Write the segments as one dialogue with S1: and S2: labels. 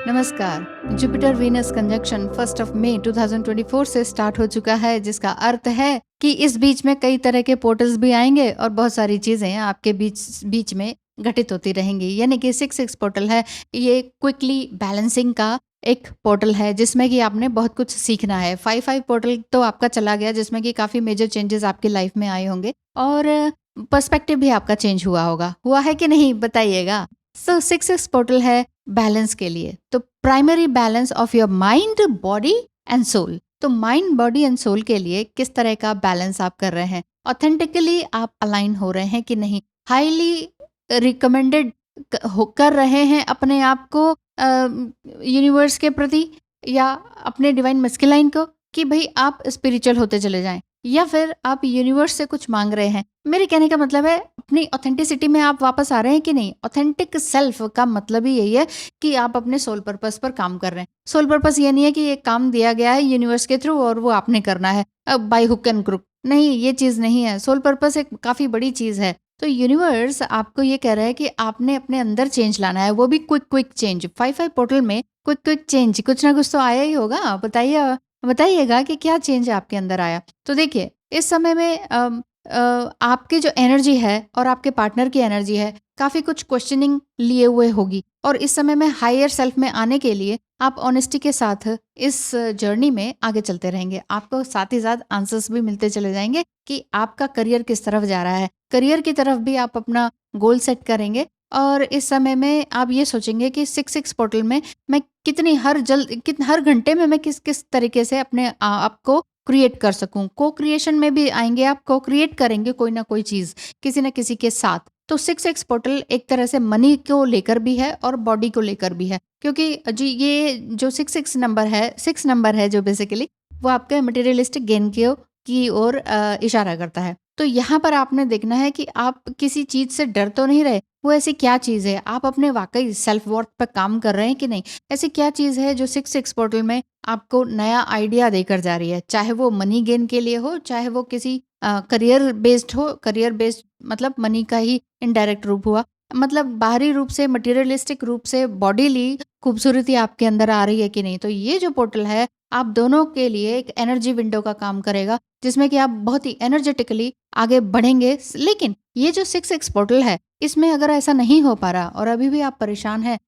S1: नमस्कार। Jupiter Venus conjunction 1 मई 2024 से start हो चुका है, जिसका अर्थ है कि इस बीच में कई तरह के पोर्टल्स भी आएंगे और बहुत सारी चीजें आपके बीच बीच में घटित होती रहेंगी। यानी कि 6 पोर्टल है, ये क्विकली बैलेंसिंग का एक पोर्टल है जिसमें कि आपने बहुत कुछ सीखना है। 5 पोर्टल तो आपका चला गया, जिसमें कि काफी मेजर चेंजेस आपकी लाइफ में आए होंगे और पर्सपेक्टिव भी आपका चेंज हुआ है कि नहीं, बताइएगा। सो 6 पोर्टल है बैलेंस के लिए। तो primary balance of your mind, body and soul. तो माइंड, बॉडी एंड सोल के लिए किस तरह का बैलेंस आप कर रहे हैं, ऑथेंटिकली आप अलाइन हो रहे हैं कि नहीं, हाईली रिकमेंडेड कर रहे हैं अपने आप को यूनिवर्स के प्रति या अपने डिवाइन मस्कुलाइन को, कि भाई आप स्पिरिचुअल होते चले जाएं, या फिर आप यूनिवर्स से कुछ मांग रहे हैं। मेरे कहने का मतलब है अपनी ऑथेंटिसिटी में आप वापस आ रहे हैं कि नहीं। ऑथेंटिक सेल्फ का मतलब ही यही है कि आप अपने सोल पर्पस पर काम कर रहे हैं। सोल पर्पस ये नहीं है कि ये काम दिया गया है यूनिवर्स के थ्रू और वो आपने करना है बाय हुक एंड क्रुक। नहीं, ये चीज नहीं है। सोल पर्पस एक काफी बड़ी चीज है। तो यूनिवर्स आपको ये कह रहा है कि आपने अपने अंदर चेंज लाना है, वो भी क्विक चेंज। 5 पोर्टल में क्विक चेंज, कुछ ना कुछ तो आया ही होगा। बताइएगा कि क्या चेंज आपके अंदर आया। तो देखिए, इस समय में आपकी जो एनर्जी है और आपके पार्टनर की एनर्जी है, काफी कुछ क्वेश्चनिंग लिए हुए होगी। और इस समय में हायर सेल्फ में आने के लिए आप ऑनेस्टी के साथ इस जर्नी में आगे चलते रहेंगे। आपको साथ ही साथ आंसर्स भी मिलते चले जाएंगे कि आपका करियर किस तरफ जा रहा है। करियर की तरफ भी आप अपना गोल सेट करेंगे। और इस समय में आप ये सोचेंगे कि 6 पोर्टल में मैं हर घंटे में मैं किस किस तरीके से अपने आप को क्रिएट कर सकूं। को क्रिएशन में भी आएंगे, आप को क्रिएट करेंगे कोई ना कोई चीज किसी न किसी के साथ। तो 6 पोर्टल एक तरह से मनी को लेकर भी है और बॉडी को लेकर भी है, क्योंकि जी ये जो 6 नंबर है जो बेसिकली वो आपके मटेरियलिस्टिक गेन की ओर इशारा करता है। तो यहाँ पर आपने देखना है कि आप किसी चीज से डर तो नहीं रहे। वो ऐसी क्या चीज है, आप अपने वाकई सेल्फ वर्थ पर काम कर रहे हैं कि नहीं। ऐसी क्या चीज है जो 6 पोर्टल में आपको नया आइडिया देकर जा रही है, चाहे वो मनी गेन के लिए हो, चाहे वो किसी करियर बेस्ड हो। करियर बेस्ड मतलब मनी का ही इनडायरेक्ट रूप हुआ, मतलब बाहरी रूप से, मटेरियलिस्टिक रूप से बॉडीली खूबसूरती आपके अंदर आ रही है कि नहीं। तो ये जो पोर्टल है आप दोनों के लिए एक एनर्जी विंडो का काम करेगा, जिसमें कि आप बहुत ही एनर्जेटिकली आगे बढ़ेंगे। लेकिन ये जो 6 पोर्टल है, इसमें अगर ऐसा नहीं हो पा रहा और अभी भी आप परेशान हैं,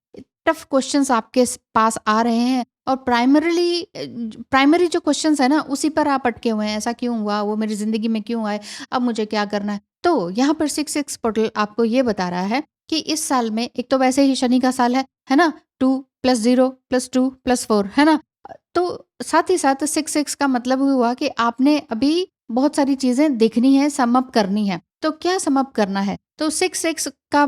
S1: टफ क्वेश्चंस आपके पास आ रहे हैं और प्राइमरी जो क्वेश्चंस है ना, उसी पर आप अटके हुए हैं। ऐसा क्यों हुआ, वो मेरी जिंदगी में क्यों आए, अब मुझे क्या करना है। तो यहाँ पर 6 पोर्टल आपको ये बता रहा है कि इस साल में एक तो वैसे ही शनि का साल है ना, 2+0+2+4 है ना। तो साथ ही साथ 6 का मतलब हुआ कि आपने अभी बहुत सारी चीजें देखनी है, सम अप करनी है। तो क्या सम अप करना है, तो 6 का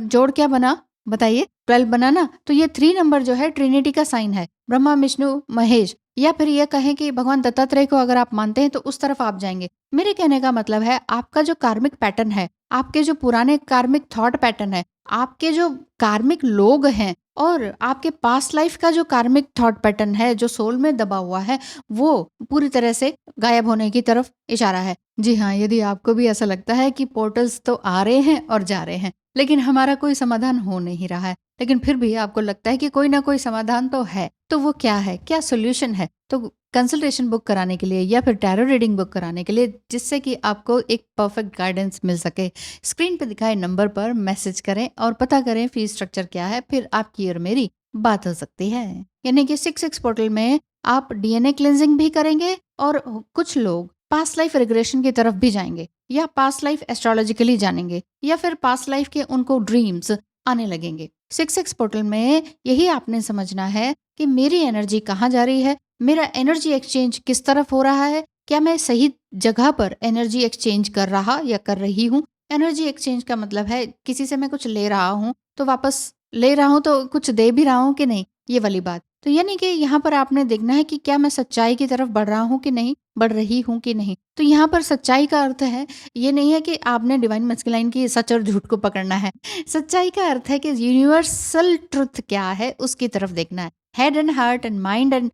S1: जोड़ क्या बना, बताइए। 12 बना ना। तो ये 3 नंबर जो है ट्रिनिटी का साइन है, ब्रह्मा विष्णु महेश, या फिर ये कहें कि भगवान दत्तात्रेय को अगर आप मानते हैं तो उस तरफ आप जाएंगे। मेरे कहने का मतलब है आपका जो कार्मिक पैटर्न है, आपके जो पुराने कार्मिक थॉट पैटर्न है, आपके जो कार्मिक लोग हैं और आपके पास्ट लाइफ का जो कार्मिक थॉट पैटर्न है जो सोल में दबा हुआ है, वो पूरी तरह से गायब होने की तरफ इशारा है। जी हाँ, यदि आपको भी ऐसा लगता है कि पोर्टल्स तो आ रहे हैं और जा रहे हैं, लेकिन हमारा कोई समाधान हो नहीं रहा है, लेकिन फिर भी आपको लगता है कि कोई ना कोई समाधान तो है, तो वो क्या है, क्या सोल्यूशन है, तो कंसल्टेशन बुक कराने के लिए या फिर टैरो रीडिंग बुक कराने के लिए, जिससे कि आपको एक परफेक्ट गाइडेंस मिल सके, स्क्रीन पर दिखाए नंबर पर मैसेज करें और पता करें फीस स्ट्रक्चर क्या है। फिर आपकी और मेरी बात हो सकती है। यानी कि 6 पोर्टल में आप डीएनए क्लिनजिंग भी करेंगे और कुछ लोग पास्ट लाइफ रिग्रेशन की तरफ भी जाएंगे, या पास्ट लाइफ एस्ट्रोलॉजिकली जानेंगे, या फिर पास्ट लाइफ के उनको ड्रीम्स आने लगेंगे। 6 पोर्टल में यही आपने समझना है कि मेरी एनर्जी कहाँ जा रही है, मेरा एनर्जी एक्सचेंज किस तरफ हो रहा है, क्या मैं सही जगह पर एनर्जी एक्सचेंज कर रहा या कर रही हूँ। एनर्जी एक्सचेंज का मतलब है किसी से मैं कुछ ले रहा हूँ तो वापस ले रहा हूँ, तो कुछ दे भी रहा हूँ कि नहीं, ये वाली बात। तो यानी कि यहाँ पर आपने देखना है कि क्या मैं सच्चाई की तरफ बढ़ रहा हूँ कि नहीं, बढ़ रही हूँ कि नहीं। तो यहाँ पर सच्चाई का अर्थ है, ये नहीं है कि आपने डिवाइन मस्कुलाइन की सच और झूठ को पकड़ना है। सच्चाई का अर्थ है कि यूनिवर्सल ट्रुथ क्या है उसकी तरफ देखना है। Head and heart and mind and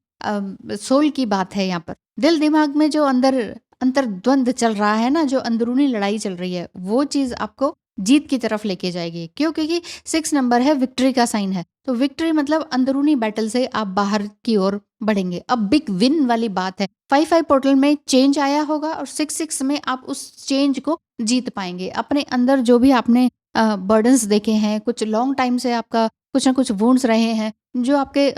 S1: soul की बात है यहाँ पर। दिल दिमाग में जो अंतर द्वंद चल रहा है ना, जो अंदरूनी लड़ाई चल रही है, वो चीज आपको जीत की तरफ लेके जाएगी। क्यों? क्योंकि 6 नंबर है, विक्ट्री का साइन है। तो विक्ट्री मतलब अंदरूनी बैटल से आप बाहर की ओर बढ़ेंगे। अब बिग विन वाली बात है। 5-5 पोर्टल में चेंज आया होगा और 6-6 में आप उस चेंज को जीत पाएंगे। अपने अंदर जो भी आपने बर्डन्स देखे हैं, कुछ लॉन्ग टाइम से आपका कुछ ना कुछ वुंड्स रहे हैं, जो आपके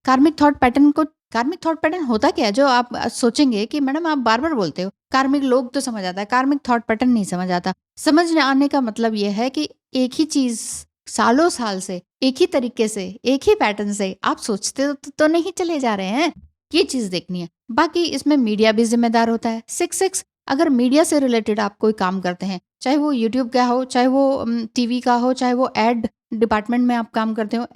S1: कार्मिक थॉट पैटर्न को, कार्मिक थॉट पैटर्न होता क्या है? जो आप सोचेंगे कि मैडम आप बार-बार बोलते हो, कार्मिक लोग तो समझ आता है, कार्मिक थॉट पैटर्न नहीं समझ आता। समझ न आने का मतलब ये है कि एक ही चीज़ सालों साल से, एक ही तरीके से, एक ही पैटर्न से आप सोचते तो नहीं चले जा रहे हैं, ये चीज़ देखनी है। बाकी इसमें मीडिया भी ज़िम्मेदार होता है। 6-6 अगर मीडिया से रिलेटेड आप कोई काम करते हैं, चाहे वो यूट्यूब का हो, चाहे वो टीवी का हो, चाहे वो एड डिपार्टमेंट में आप काम करते हो,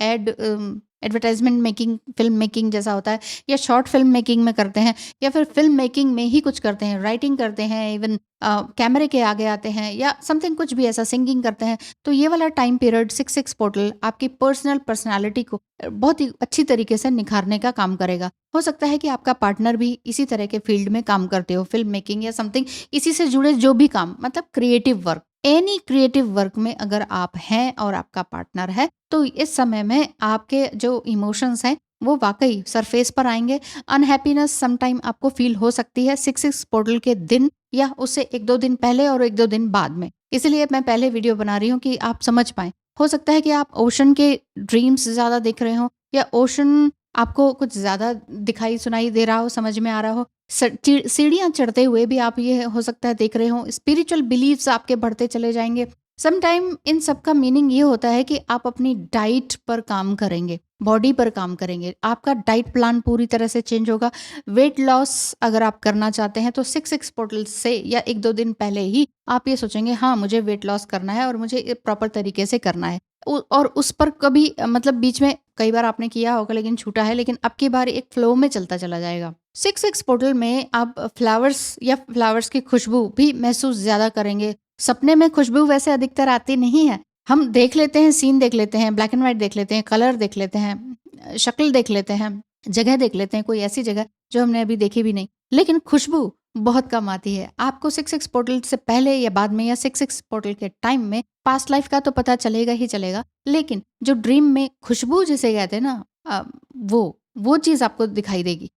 S1: एडवर्टाइजमेंट मेकिंग, फ़िल्म मेकिंग जैसा होता है, या शॉर्ट फ़िल्म मेकिंग में करते हैं, या फिर फ़िल्म मेकिंग में ही कुछ करते हैं, राइटिंग करते हैं, इवन कैमरे के आगे आते हैं, या समथिंग कुछ भी ऐसा, सिंगिंग करते हैं। तो ये वाला टाइम पीरियड 6-6 पोर्टल आपकी पर्सनैलिटी को बहुत ही अच्छी तरीके से निखारने का काम करेगा। हो सकता है कि आपका पार्टनर भी इसी तरह के फ़ील्ड में काम करते हो, फ़िल्म मेकिंग या समथिंग, इसी से जुड़े जो भी काम, मतलब creative work, any creative work में अगर आप हैं और आपका पार्टनर है, तो इस समय में आपके जो इमोशंस हैं वो वाकई सरफेस पर आएंगे। अनहैप्पीनेस समटाइम आपको फील हो सकती है 6-6 पोर्टल के दिन, या उससे 1-2 दिन पहले और 1-2 दिन बाद में। इसलिए मैं पहले वीडियो बना रही हूँ कि आप समझ पाएं। हो सकता है कि आप ओशन के ड्रीम्स ज़्यादा देख रहे हो, या ओशन आपको कुछ ज़्यादा दिखाई सुनाई दे रहा हो, समझ में आ रहा हो। सीढ़ियाँ चढ़ते हुए भी आप ये हो सकता है देख रहे हो। स्पिरिचुअल बिलीव्स आपके बढ़ते चले जाएंगे। समटाइम इन सब का मीनिंग ये होता है कि आप अपनी डाइट पर काम करेंगे, बॉडी पर काम करेंगे। आपका डाइट प्लान पूरी तरह से चेंज होगा। वेट लॉस अगर आप करना चाहते हैं तो 6-6 पोर्टल से या 1-2 दिन पहले ही आप ये सोचेंगे, हाँ मुझे वेट लॉस करना है और मुझे प्रॉपर तरीके से करना है। और उस पर कभी मतलब बीच में कई बार आपने किया होगा लेकिन छूटा है, लेकिन अब की बार एक फ्लो में चलता चला जाएगा। 6-6 पोर्टल में आप फ्लावर्स या फ्लावर्स की खुशबू भी महसूस ज़्यादा करेंगे। सपने में खुशबू वैसे अधिकतर आती नहीं है। हम देख लेते हैं, सीन देख लेते हैं, ब्लैक एंड व्हाइट देख लेते हैं, कलर देख लेते हैं, शक्ल देख लेते हैं, जगह देख लेते हैं, कोई ऐसी जगह जो हमने अभी देखी भी नहीं। लेकिन खुशबू बहुत कम आती है। आपको 6-6 पोर्टल से पहले या बाद में, या 6-6 पोर्टल के टाइम में पास्ट लाइफ का तो पता चलेगा ही चलेगा, लेकिन जो ड्रीम में खुशबू जिसे कहते हैं ना, वो चीज़ आपको दिखाई देगी,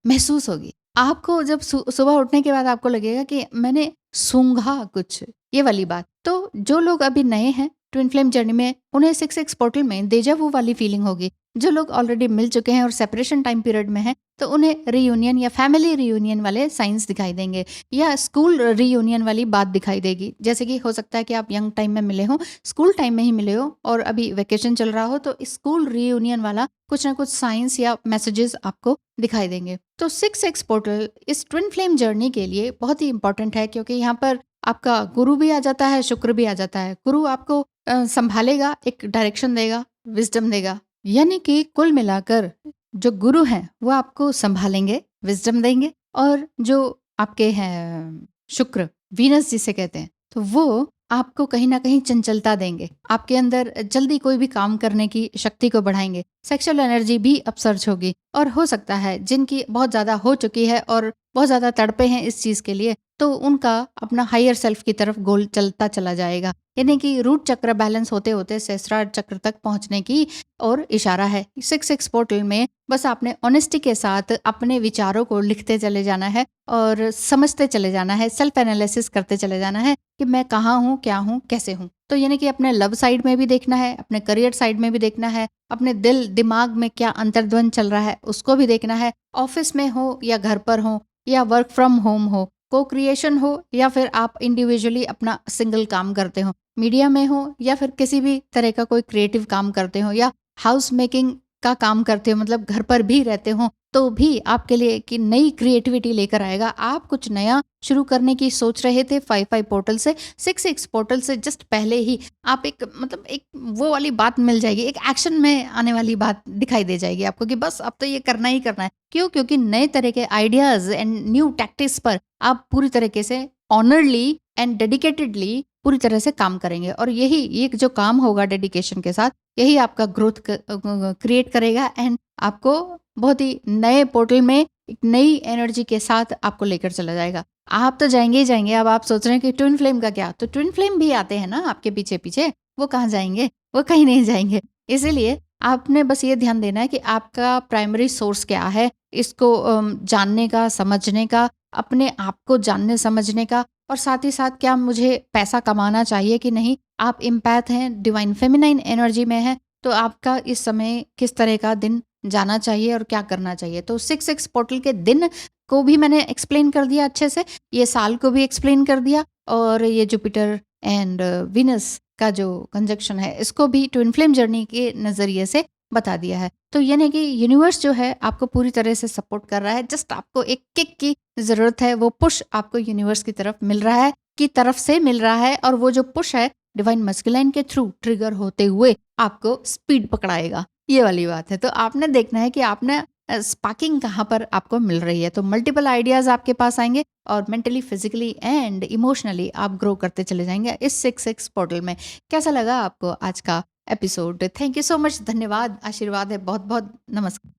S1: महसूस होगी। आपको जब सुबह उठने के बाद आपको लगेगा कि मैंने सूंघा कुछ, ये वाली बात। तो जो लोग अभी नए हैं ट्विन फ्लेम जर्नी में, उन्हें 6-6 पोर्टल में डेजा वू वाली फीलिंग होगी। जो लोग ऑलरेडी मिल चुके हैं और सेपरेशन टाइम पीरियड में हैं, तो उन्हें रीयूनियन या फैमिली रीयूनियन वाले साइंस दिखाई देंगे, या स्कूल रीयूनियन वाली बात दिखाई देगी। जैसे कि हो सकता है कि आप यंग टाइम में मिले हो, स्कूल टाइम में ही मिले हो, और अभी वेकेशन चल रहा हो, तो स्कूल रीयूनियन वाला कुछ ना कुछ साइंस या मैसेजेस आपको दिखाई देंगे। तो 6-6 पोर्टल इस ट्विन फ्लेम जर्नी के लिए बहुत ही इंपॉर्टेंट है, क्योंकि यहाँ पर आपका गुरु भी आ जाता है, शुक्र भी आ जाता है। गुरु आपको संभालेगा, एक डायरेक्शन देगा, विजडम देगा। यानी कि कुल मिलाकर जो गुरु हैं वो आपको संभालेंगे, विजडम देंगे, और जो आपके हैं शुक्र, वीनस जिसे कहते हैं, तो वो आपको कहीं ना कहीं चंचलता देंगे, आपके अंदर जल्दी कोई भी काम करने की शक्ति को बढ़ाएंगे। सेक्सुअल एनर्जी भी अपसर्ज होगी, और हो सकता है जिनकी बहुत ज़्यादा हो चुकी है और बहुत ज़्यादा तड़पे हैं इस चीज़ के लिए, तो उनका अपना हायर सेल्फ की तरफ गोल चलता चला जाएगा। यानी कि रूट चक्र बैलेंस होते होते सहस्त्रार चक्र तक पहुंचने की और इशारा है। 6-6 पोर्टल में बस आपने ऑनेस्टी के साथ अपने विचारों को लिखते चले जाना है और समझते चले जाना है, सेल्फ एनालिसिस करते चले जाना है कि मैं कहाँ हूँ, क्या हूँ, कैसे हूँ। तो यानी कि अपने लव साइड में भी देखना है, अपने करियर साइड में भी देखना है, अपने दिल दिमाग में क्या अंतर्द्वंद चल रहा है उसको भी देखना है। ऑफिस में हो या घर पर हो या वर्क फ्रॉम होम हो, को क्रिएशन हो या फिर आप इंडिविजुअली अपना सिंगल काम करते हो, मीडिया में हो या फिर किसी भी तरह का कोई क्रिएटिव काम करते हो, या हाउस मेकिंग का काम करते हो, मतलब घर पर भी रहते हो, तो भी आपके लिए कि नई क्रिएटिविटी लेकर आएगा। आप कुछ नया शुरू करने की सोच रहे थे 5-5 पोर्टल से, 6-6 पोर्टल से जस्ट पहले ही आप एक मतलब एक वो वाली बात मिल जाएगी, एक एक्शन में आने वाली बात दिखाई दे जाएगी आपको कि बस अब तो ये करना ही करना है। क्यों? क्योंकि नए तरह के आइडियाज एंड न्यू टैक्टिक्स पर आप पूरी तरीके से ऑनरली एंड डेडिकेटेडली पूरी तरह से काम करेंगे, और यही एक जो काम होगा डेडिकेशन के साथ, यही आपका ग्रोथ क्रिएट करेगा एंड आपको बहुत ही नए पोर्टल में एक नई एनर्जी के साथ आपको लेकर चला जाएगा। आप तो जाएँगे ही जाएँगे। अब आप सोच रहे हैं कि ट्विन फ्लेम का क्या? तो ट्विन फ्लेम भी आते हैं ना आपके पीछे-पीछे, वो कहाँ जाएँगे? वो कहीं नहीं जाएँगे। इसीलिए आपने बस ये ध्यान देना है कि आपका प्राइमरी सोर्स क्या है, इसको जानने का, समझने का, अपने आप को जानने समझने का, और साथ ही साथ क्या मुझे पैसा कमाना चाहिए कि नहीं? आप एम्पैथ हैं, डिवाइन फेमिनाइन एनर्जी में हैं, तो आपका इस समय किस तरह का दिन जाना चाहिए और क्या करना चाहिए। तो 6-6 पोर्टल के दिन को भी मैंने एक्सप्लेन कर दिया अच्छे से, ये साल को भी एक्सप्लेन कर दिया, और ये जुपिटर एंड वीनस का जो कंजक्शन है इसको भी ट्विन फ्लेम जर्नी के नज़रिए से बता दिया है। तो यानी कि यूनिवर्स जो है आपको पूरी तरह से सपोर्ट कर रहा है, जस्ट आपको एक किक की ज़रूरत है, वो पुश आपको यूनिवर्स की तरफ मिल रहा है, की तरफ से मिल रहा है, और वो जो पुश है डिवाइन मस्कुलाइन के थ्रू ट्रिगर होते हुए आपको स्पीड पकड़ाएगा, ये वाली बात है। तो आपने देखना है कि आपने स्पार्किंग कहाँ पर आपको मिल रही है। तो मल्टीपल आइडियाज़ आपके पास आएँगे और मेंटली, फिज़िकली एंड इमोशनली आप ग्रो करते चले जाएँगे इस 6-6 पोर्टल में। कैसा लगा आपको आज का episode? Thank you so much, धन्यवाद, आशीर्वाद है, बहुत-बहुत नमस्कार।